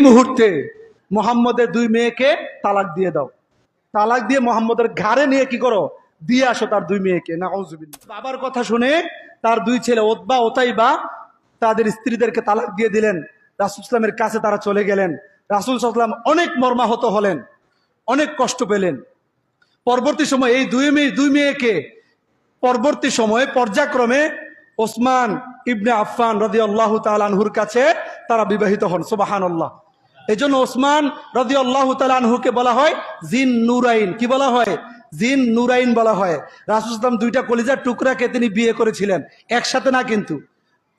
মুহূর্তে মুহাম্মদের দুই মেয়েকে তালাক দিয়ে দাও, তালাক দিয়ে মুহাম্মদের ঘাড়ে নিয়ে কি করো, দিয়ে আসো তার দুই মেয়েকে। নাউজুবিল্লাহ। বাবার কথা শুনে তার দুই ছেলে ওতবা ওতাইবা তাদের স্ত্রীদেরকে তালাক দিয়ে দিলেন। রাসূল সাল্লামের কাছে তারা চলে গেলেন। রাসূল সাল্লাম অনেক মর্মাহত হলেন, অনেক কষ্ট পেলেন। পরবর্তী সময় এই দুই মেয়েকে পরবর্তী সময়ে পর্যায়ক্রমে ওসমান ইবনে আফফান রাদিয়াল্লাহু তাআলা আনহুর কাছে তারা বিবাহিত হন। সুবহানাল্লাহ। এই জন্য ওসমান রাদিয়াল্লাহু তাআলা আনহুকে বলা হয় জিন নুরাইন। কি বলা হয়? জিন নুরাইন বলা হয়। রাসূল সাল্লাল্লাহু দুইটা কলিজার টুকরাকে তিনি বিয়ে করেছিলেন, একসাথে না কিন্তু।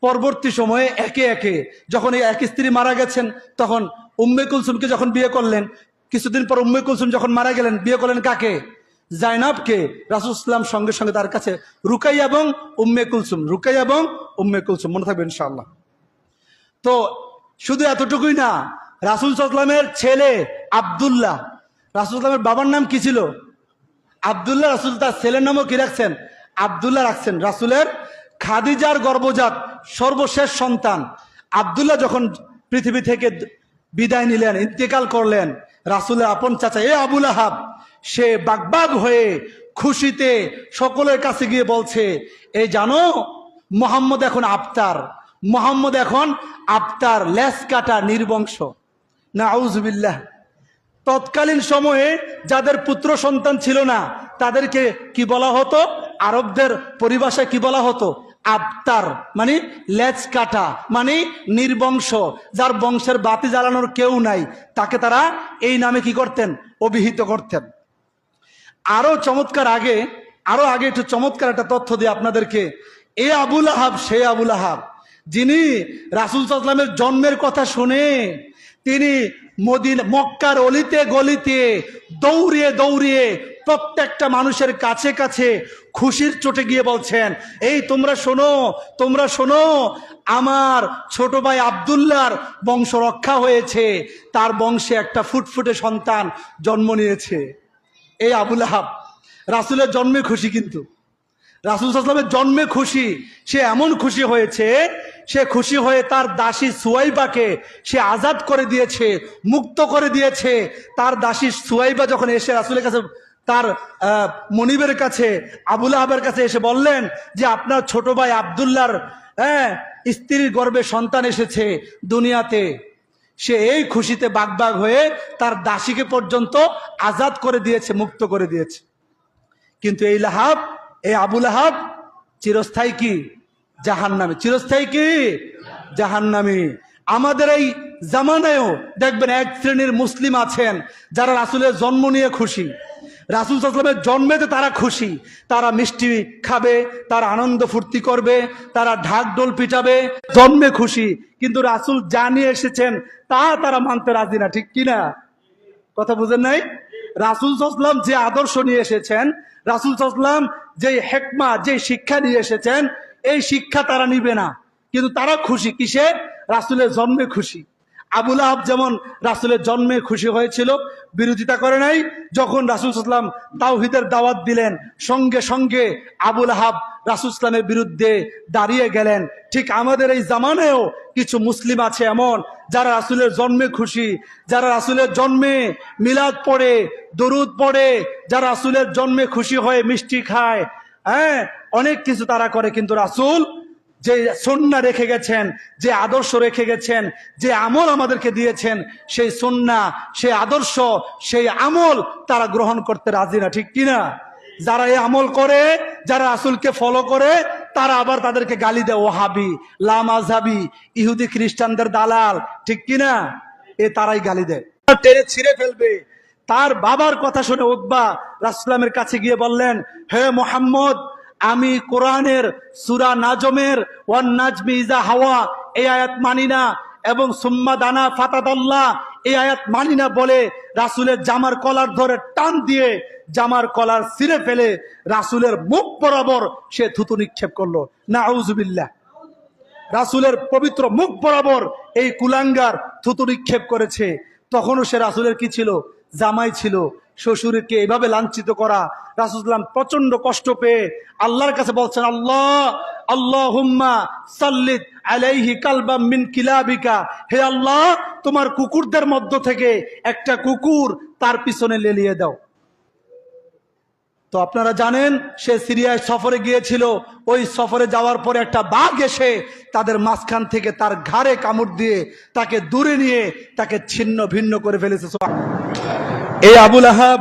পরবর্তী সময়ে একে একে যখন এই এক স্ত্রী মারা গেছেন, তখন উম্মে কুলসুমকে যখন বিয়ে করলেন, কিছুদিন পর উম্মে কুলসুম যখন মারা গেলেন, বিয়ে করলেন কাকে? জাইনাবকে। রাসূল সাল্লাম সঙ্গে সঙ্গে তার কাছে রুকাইয়া এবং উম্মে কুলসুম, রুকাইয়া এবং উম্মে কুলসুম, মনে থাকবে ইনশাআল্লাহ। তো শুধু এতটুকুই না, রাসূল সাল্লামের ছেলে আব্দুল্লাহ, রাসূল সাল্লামের বাবার নাম কি ছিল? আব্দুল্লাহ। রাসূল তার ছেলের নামও কি রাখছেন? আব্দুল্লাহ রাখছেন। রাসূলের খাদিজার গর্ভজাত সর্বশেষ সন্তান আব্দুল্লাহ যখন পৃথিবী থেকে বিদায় নিলেন, ইন্তেকাল করলেন, রাসূলের আপন চাচা আবু লাহাব সে বাগবাগ হয়ে খুশিতে সকলের কাছে গিয়ে বলছে, এই জানো মুহাম্মদ এখন আফতার, মুহাম্মদ এখন আফতার, লেজ কাটা, নির্বংশ। নাউজুবিল্লাহ। তৎকালীন সময়ে যাদের পুত্র সন্তান ছিল না তাদেরকে কি বলা হতো? আরবদের পরিভাষায় কি বলা হতো? আফতার, মানে লেজ কাটা, মানে নির্বংশ, যার বংশের বাতি জ্বালানোর কেউ নাই, তাকে তারা এই নামে কি করতেন? অভিহিত করতেন। আরো আগে একটু চমৎকার একটা তথ্য দিই আপনাদেরকে। এ আবু লাহাব সে আবু লাহাব যিনি রাসূল সাল্লাল্লাহু আলাইহি ওয়াসাল্লামের জন্মের কথা শুনে তিনি মক্কার অলিতে গলিতে দৌড়িয়ে দৌড়িয়ে প্রত্যেকটা মানুষের কাছে কাছে খুশির চোটে গিয়ে বলছেন, এই তোমরা শোনো, তোমরা শোনো, আমার ছোট ভাই আব্দুল্লাহর বংশ রক্ষা হয়েছে, তার বংশে একটা ফুটফুটে সন্তান জন্ম নিয়েছে। এই আবু লাহাব রাসূলের জন্মে খুশি, কিন্তু রাসূল সাল্লাল্লাহু আলাইহি ওয়াসাল্লামের জন্মে খুশি। সে এমন খুশি হয়েছে, সে খুশি হয়ে তার দাসী সুয়াইবাকে সে আজাদ করে দিয়েছে, মুক্ত করে দিয়েছে। তার দাসী সুয়াইবা যখন এসে রাসূলের কাছে, তার মনিবের কাছে, আবু লাহাবের কাছে এসে বললেন যে আপনার ছোট ভাই আব্দুল্লাহর স্ত্রীর গর্ভে সন্তান এসেছে দুনিয়াতে, সে এই খুশিতে বাগবাগ হয়ে তার দাসীকে পর্যন্ত আজাদ করে দিয়েছে, মুক্ত করে দিয়েছে। কিন্তু এই আবু লাহাব চিরস্থায়ী কি? জাহান্নামী। চিরস্থায়ী কি? জাহান্নামী। আমাদের এই জামানায়ও দেখবেন এক শ্রেণীর মুসলিম আছেন যারা রাসূলের জন্ম নিয়ে খুশি, রাসূল সাল্লাল্লাহু আলাইহি ওয়াসাল্লামের জন্মেতে তারা খুশি, তারা মিষ্টি খাবে, তারা আনন্দ ফুর্তি করবে, তারা ঢাক ঢোল পিটাবে, জন্মে খুশি। কিন্তু রাসূল যা নিয়ে এসেছেন তা তারা মানতে রাজি না। ঠিক কিনা? কথা বুঝেন নাই? রাসূল সাল্লাল্লাহু আলাইহি ওয়াসাল্লাম যে আদর্শ নিয়ে এসেছেন, রাসূল সাল্লাল্লাহু আলাইহি ওয়াসাল্লাম যে হিকমা, যে শিক্ষা নিয়ে এসেছেন, এই শিক্ষা তারা নিবে না। কিন্তু তারা খুশি কিসে? রাসূলের জন্মে খুশি। আবু লাহাব যেমন রাসূলের জন্মে খুশি হয়েছিল, বিরোধিতা করে নাই। যখন রাসূল সাল্লাল্লাহু আলাইহি ওয়াসাল্লাম তাওহীদের দাওয়াত দিলেন, সঙ্গে সঙ্গে আবু লাহাব রাসূল সাল্লাল্লাহু আলাইহি ওয়াসাল্লামের বিরুদ্ধে দাঁড়িয়ে গেলেন। ঠিক আমাদের এই জামানায়ও কিছু মুসলিম আছে এমন যারা রাসূলের জন্মে খুশি, যারা রাসূলের জন্মে মিলাদ পড়ে, দরুদ পড়ে, যারা রাসূলের জন্মে খুশি হয়ে মিষ্টি খায়, অনেক কিছু তারা করে। কিন্তু রাসূল যে সুন্নাহ রেখে গেছেন, যে আদর্শ রেখে গেছেন, যে আমল আমাদেরকে দিয়েছেন, সেই সুন্নাহ, সেই আদর্শ, সেই আমল তারা গ্রহণ করতে রাজি না। ঠিক কিনা? যারা এই আমল করে, যারা রাসূলকে ফলো করে, তারা আবার তাদেরকে গালি দেয় ওয়াহাবি, লামাযহাবি, ইহুদি খ্রিস্টানদের দালাল। ঠিক কিনা? তারাই গালি দেয়, টেনে ছিঁড়ে ফেলবে। তার বাবার কথা শুনে উতবা রাসূল সাল্লামের কাছে গিয়ে বললেন, হে মুহাম্মদ, আমি কোরআনের সূরা নাজমের ওয়ান নাজমি ইযা হাওয়া এই আয়াত মানি না, এবং সুম্মা দানা ফাতাদাল্লাহ এই আয়াত মানি না বলে রাসূলের জামার কলার ধরে টান দিয়ে জামার কলার ছিঁড়ে ফেলে রাসূলের মুখ বরাবর সে থুতু নিক্ষেপ করলো। নাউজুবিল্লাহ। রাসূলের পবিত্র মুখ বরাবর এই কুলাঙ্গার থুতু নিক্ষেপ করেছে। তখনও সে রাসূলের কি ছিল? জামাই ছিল। শ্বশুরকে এইভাবে লাঞ্ছিত করা, রাসূল সাল্লাল্লাহু আলাইহি ওয়াসাল্লাম প্রচন্ড কষ্ট পেয়ে আল্লাহর কাছে বলছেন, আল্লাহুম্মা সাল্লিত আলাইহি কালবাম মিন কিলাবিকা, হে আল্লাহ তোমার কুকুরদের মধ্য থেকে একটা কুকুর তার পিছনে লেলিয়ে দাও। তো আপনারা জানেন সে সিরিয়ায় সফরে গিয়েছিল, ওই সফরে যাওয়ার পরে একটা বাঘ এসে তাদের মাঝখান থেকে তার ঘাড়ে কামড় দিয়ে তাকে দূরে নিয়ে তাকে ছিন্ন ভিন্ন করে ফেলেছে। এই আবু লাহাব,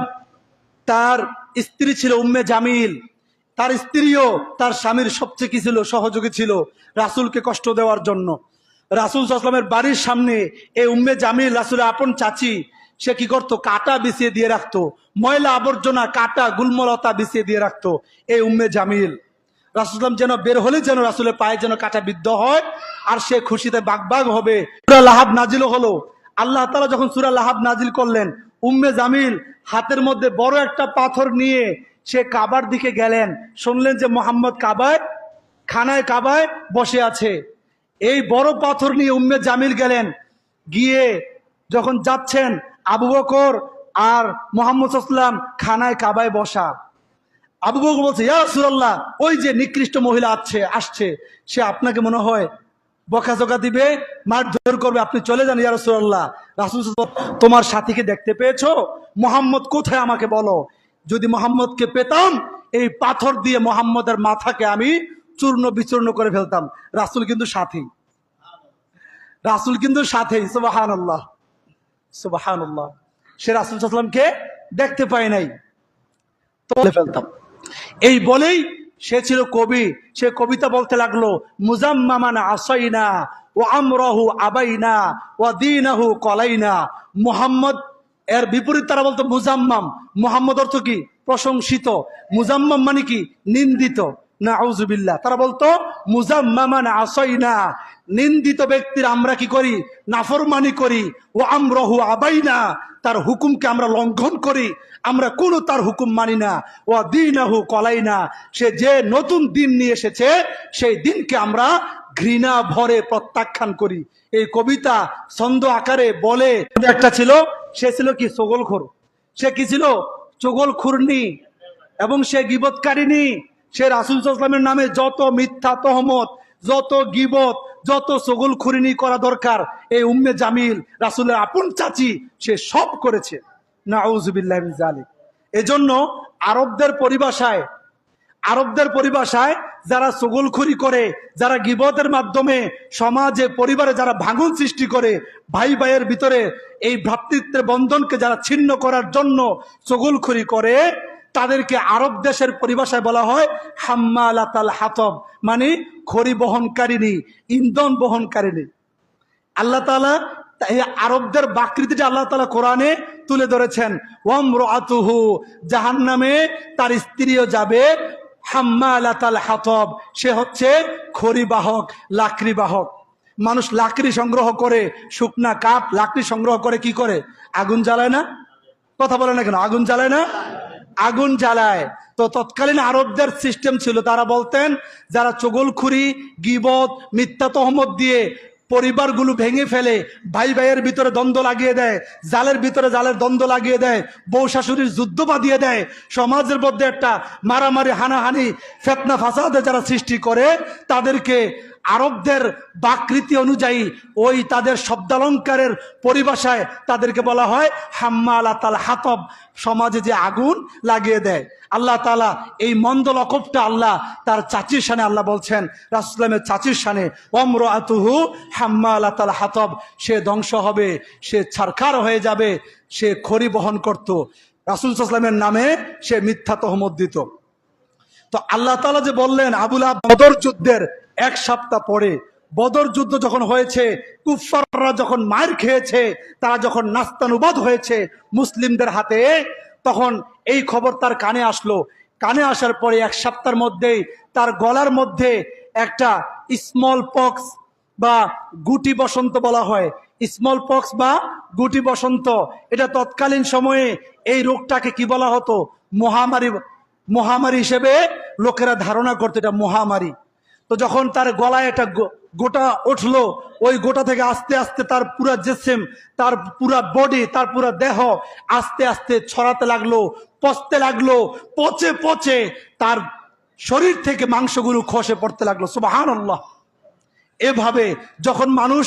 তার স্ত্রী ছিল উম্মে জামিল, তার স্ত্রীও তার স্বামীর সবচেয়ে কি ছিল, সহযোগী ছিল রাসূলকে কষ্ট দেওয়ার জন্য। রাসূল সাল্লাল্লাহু আলাইহি ওয়াসাল্লামের বাড়ির সামনে এই উম্মে জামিল, রাসূলের আপন চাচি, সে কি করতো, কাটা বিছিয়ে দিয়ে রাখতো, ময়লা আবর্জনা কাটা গুলমলতা বিছিয়ে দিয়ে রাখতো এই উম্মে জামিল। রাসূল সাল্লাল্লাহু আলাইহি ওয়াসাল্লাম যেন বের হলে যেন রাসূলের পায়ে যেন কাটা বিদ্ধ হয় আর সে খুশিতে বাগবাগ হবে। সূরা লাহাব নাজিল হলো। আল্লাহ তাআলা যখন সূরা লাহাব নাজিল করলেন, উম্মে জামিল হাতের মধ্যে বড় একটা পাথর নিয়ে সে কাবার দিকে গেলেন। শুনলেন যে মুহাম্মদ খানায় কাবায় বসে আছে। এই বড় পাথর নিয়ে উম্মে জামিল গেলেন, গিয়ে যখন যাচ্ছেন আবু বকর আর মুহাম্মদ সাল্লাল্লাহু আলাইহি ওয়াসাল্লাম খানায় কাবায় বসা। আবু বকর বলছে, ইয়া রাসূলুল্লাহ, ওই যে নিকৃষ্ট মহিলা আসছে, সে আপনাকে মনে হয় বকাঝকা দিবে, মারধর করবে, আপনি চলে যান ইয়া রাসূলুল্লাহ। রাসূল তোমার সাথীকে দেখতে পেয়েছো? মুহাম্মদ কোথায় আমাকে বলো, যদি মুহাম্মদকে পেতাম এই পাথর দিয়ে মুহাম্মদের মাথাকে আমি চূর্ণ বিচূর্ণ করে ফেলতাম। রাসূল কিন্তু সাথী, রাসূল কিন্তু সাথী। সুবহানাল্লাহ, সুবহানাল্লাহ। সে রাসূল সাল্লাল্লাহু আলাইহি ওয়াসাল্লামকে দেখতে পায় নাই, তো বলে ফেলতাম। এই বলেই সে ছিল কবি, সে কবিতা বলতে লাগলো, মুজাম্মামান আসাইনা ও আমরাহু আবাইনা ও দীনাহু কলাইনা। মুহাম্মদ এর বিপরীত তারা বলতো মুজাম্মাম। মুহাম্মদ অর্থ কি? প্রশংসিত। মুজাম্মাম মানে কি? নিন্দিত। নাউযুবিল্লাহ। তারা বলতো মুজাম্মামান আসাইনা, নিন্দিত ব্যক্তির আমরা কি করি? নাফরমানি করি। ও আমরাহু আবাইনা, তার হুকুমকে আমরা লঙ্ঘন করি, আমরা কোনো তার হুকুম মানি না। ও দীনাহু কলাইনা, সে যে নতুন দিন নিয়ে এসেছে সেই দিনকে আমরা ঘৃণা ভরে প্রত্যাখ্যান করি। এই কবিতা ছন্দ আকারে বলে। একটা ছিল, সে ছিল কি? চগলখোর। সে কি ছিল? চগলখুরনি এবং সে গীবতকারিনী। সে রাসূল সাল্লাল্লাহু আলাইহি ওয়াসাল্লামের নামে যত মিথ্যা তহমত, যত গীবত, যত চগলখুরিনি করা দরকার, এই উম্মে জামিল রাসূলের আপন চাচি সে সব করেছে। নাউযুবিল্লাহি মিন যালিক। এজন্য আরবদের পরিভাষায় যারা চগলখুরি করে, যারা গীবতের মাধ্যমে সমাজে পরিবারে যারা ভাঙন সৃষ্টি করে, ভাই ভাইয়ের ভিতরে এই ভ্রাতৃত্বের বন্ধনকে যারা ছিন্ন করার জন্য চগলখুরি করে, তাদেরকে আরব দেশের পরিভাষায় বলা হয় হাম্মালাতাল হাতব, মানে খড়ি বহনকারিনী, ইন্ধন বহনকারিনী। আল্লাহ তাআলা এই আরবদের বাকৃতিটা আল্লাহ তাআলা কোরআনে তুলে ধরেছেন। ওয়ামরাতুহু, জাহান্নামে তার স্ত্রীও যাবে, হাম্মালাতাল হাতব, সে হচ্ছে খড়ি বাহক, লাকড়ি বাহক। মানুষ লাকড়ি সংগ্রহ করে, শুকনা কাঠ লাকড়ি সংগ্রহ করে কি করে? আগুন জ্বালায় না? কথা বলে না কেন? আগুন জ্বালায় না? আগুন জ্বালায়। তো তৎকালীন আরবদের সিস্টেম ছিল, তারা বলতেন যারা চগলখুরি, গীবত, মিথ্যা তহমত দিয়ে পরিবারগুলো ভেঙে ফেলে, ভাই ভাইয়ের ভিতরে দ্বন্দ্ব লাগিয়ে দেয়, জালের ভিতরে জালের দ্বন্দ্ব লাগিয়ে দেয়, বউ শাশুড়ির যুদ্ধ বাঁধিয়ে দেয়, সমাজের মধ্যে একটা মারামারি হানাহানি ফিতনা ফাসাদে যারা সৃষ্টি করে, তাদেরকে আরবদের বাকৃতি অনুযায়ী ওই তাদের শব্দালঙ্কারের পরিভাষায় তাদেরকে বলা হয় হাম্মালাতাল হাতব, সমাজে যে আগুন লাগিয়ে দেয়। আল্লাহ তাআলা এই মন্দ লকবটা আল্লাহ তার চাচির শানে আল্লাহ বলছেন, রাসূল সাল্লাল্লাহু আলাইহি ওয়াসাল্লামের চাচির শানে, ওয়ামরাতুহু হাম্মালাতাল হাতব, সে ধ্বংস হবে, সে ছারখার হয়ে যাবে, সে খড়ি বহন করত, রাসূল সাল্লাল্লাহু আলাইহি ওয়াসাল্লামের নামে সে মিথ্যা তহমত দিত। তো আল্লাহ তাআলা যে বললেন, আবু লাহাব বদর যুদ্ধের এক সপ্তাহ পরে, বদর যুদ্ধ যখন হয়েছে, কুফফাররা যখন মার খেয়েছে, তারা যখন নাস্তানুবাদ হয়েছে মুসলিমদের হাতে, তখন এই খবর তার কানে আসলো। কানে আসার পরে এক সপ্তাহের মধ্যেই তার গলার মধ্যে একটা স্মল পক্স বা গুটি বসন্ত বলা হয়, স্মল পক্স বা গুটি বসন্ত, এটা তৎকালীন সময়ে এই রোগটাকে কি বলা হতো? মহামারী হিসেবে লোকেরা ধারণা করতো এটা মহামারী। তো যখন তার গলায় একটা গোটা উঠলো, ওই গোটা থেকে আস্তে আস্তে তার পুরা জিসিম, তার পুরা বডি, তার পুরা দেহ আস্তে আস্তে ছড়াতে লাগলো, পচতে লাগলো, পচে পচে তার শরীর থেকে মাংসগুলো খসে পড়তে লাগলো। সুবহানাল্লাহ। এভাবে যখন মানুষ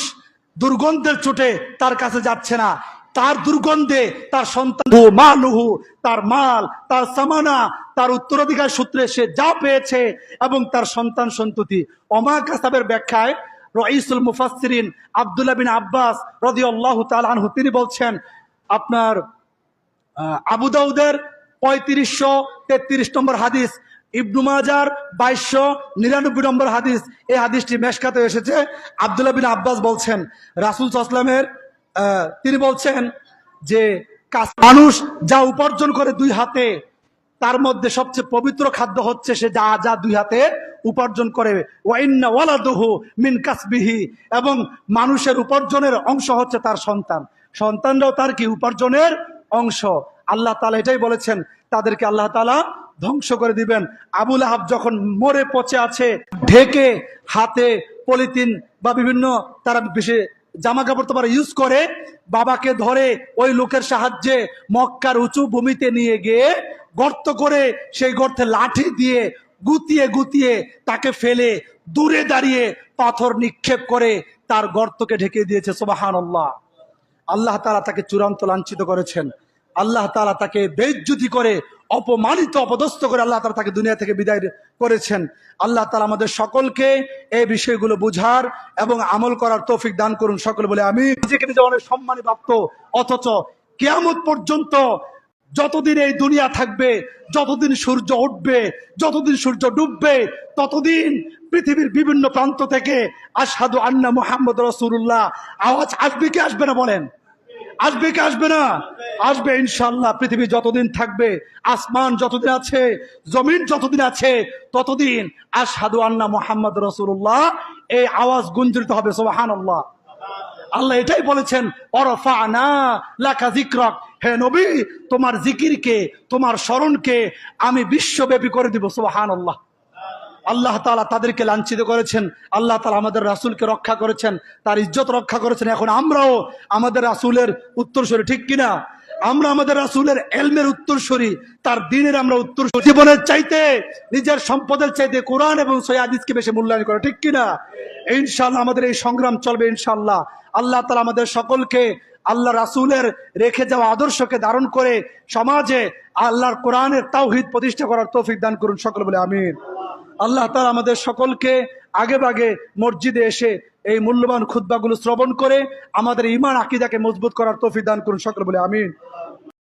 দুর্গন্ধের চোটে তার কাছে যাচ্ছে না, তার দুর্গন্ধে তার সন্তান মালুহু, তার মাল, তার সামানা, তার উত্তরাধিকার সূত্রে সে যা পেয়েছে এবং তার সন্তান সন্ততি। ওমা কাসাবের ব্যাখ্যায় রাইসুল মুফাসসিরিন আব্দুল্লাহ বিন আব্বাস রাদিয়াল্লাহু তাআলা আনহু তিনি বলছেন, আপনার আবু দাউদের 3533 নম্বর হাদিস, ইবনু মাজার 2299 নম্বর হাদিস, এই হাদিসটি মেশকাতে এসেছে। আব্দুল্লাহ বিন আব্বাস বলছেন রাসূল সাল্লাল্লাহু আলাইহি ওয়াসাল্লামের তিনি বলছেন যে মানুষ যা উপার্জন করে দুই হাতে, তার মধ্যে সবচেয়ে পবিত্র খাদ্য হচ্ছে সে যা যা দুই হাতে উপার্জন করে। ওয়া ইন্না ওয়ালাদুহু মিন কাসবিহি, এবং মানুষের উপার্জনের অংশ হচ্ছে তার সন্তান, সন্তানরাও তার কি উপার্জনের অংশ। আল্লাহ তাআলা এটাই বলেছেন, তাদেরকে আল্লাহ তাআলা ধ্বংস করে দিবেন। আবু লাহাব যখন মরে পচে আছে, ঢেকে হাতে পলিথিন বা বিভিন্ন তারা বেশি জামা কাপড় তোমার ইউজ করে, বাবাকে ধরে ওই লোকের সাহায্যে মক্কার উঁচু ভূমিতে নিয়ে গিয়ে গর্ত করে সেই গর্তে লাঠি দিয়ে গুতিয়ে গুতিয়ে তাকে ফেলে দূরে দাঁড়িয়ে পাথর নিক্ষেপ করে তার গর্তকে ঢেকে দিয়েছে। সুবহানাল্লাহ। আল্লাহ তাআলা তাকে চূড়ান্ত লাঞ্ছিত করেছেন। আল্লাহ তাআলা তাকে বেইজ্জতি করে, অপমানিত, অপদস্থ করে আল্লাহ তাআলা তাকে দুনিয়া থেকে বিদায় করেছেন। আল্লাহ তাআলা আমাদের সকলকে এই বিষয়গুলো বুঝার এবং আমল করার তৌফিক দান করুন। সকলে বলে আমি। নিজেকে নিজে অনেক সম্মানী ভাবত, অথচ কিয়ামত পর্যন্ত যতদিন এই দুনিয়া থাকবে, যতদিন সূর্য উঠবে, যতদিন সূর্য ডুববে, ততদিন পৃথিবীর বিভিন্ন প্রান্ত থেকে আশহাদু আন্না মুহাম্মাদুর রাসূলুল্লাহ আওয়াজ আসবে কি আসবে না? বলেন, আসবে কি আসবে না? আসবে ইনশাআল্লাহ। পৃথিবী যতদিন থাকবে, আসমান যতদিন আছে, জমিন যতদিন আছে, ততদিন আশহাদু আন্না মুহাম্মাদুর রাসূলুল্লাহ এই আওয়াজ গুঞ্জরিত হবে। সুবহানাল্লাহ। আল্লাহ এটাই বলেছেন, ওয়ারাফা'না লাকা যিকরাক, হে নবী তোমার জিকিরকে, তোমার স্মরণকে আমি বিশ্বব্যাপী করে দিব। সুবহানাল্লাহ। আল্লাহ তাআলা তাদেরকে লাঞ্ছিত করেছেন, আল্লাহ তাআলা আমাদের রাসূলকে রক্ষা করেছেন, তার ইজ্জত রক্ষা করেছেন। এখন আমরাও আমাদের রাসূলের উত্তরসূরি, ঠিক কিনা? আমরা আমাদের রাসূলের ইলমের উত্তরসূরি, তার দ্বীনের আমরা উত্তরসূরি। জীবনের চাইতে, নিজের সম্পদের চাইতে কোরআন এবং সহিহ হাদিসকে বেশি মূল্যায়ন করে, ঠিক কিনা? ইনশাআল্লাহ আমাদের এই সংগ্রাম চলবে ইনশাআল্লাহ। আল্লাহ তাআলা আমাদের সকলকে আল্লাহ রাসূলের রেখে যাওয়া আদর্শকে ধারণ করে সমাজে আল্লাহর কোরআনের তাওহীদ প্রতিষ্ঠা করার তৌফিক দান করুন। সকলে বলে আমিন। আল্লাহ তাআলা আমাদের সকলকে আগে ভাগে মসজিদে এসে এই মূল্যবান খুতবাগুলো শ্রবণ করে আমাদের ঈমান আকীদাকে মজবুত করার তৌফিক দান করুন। সকলে বলে আমিন।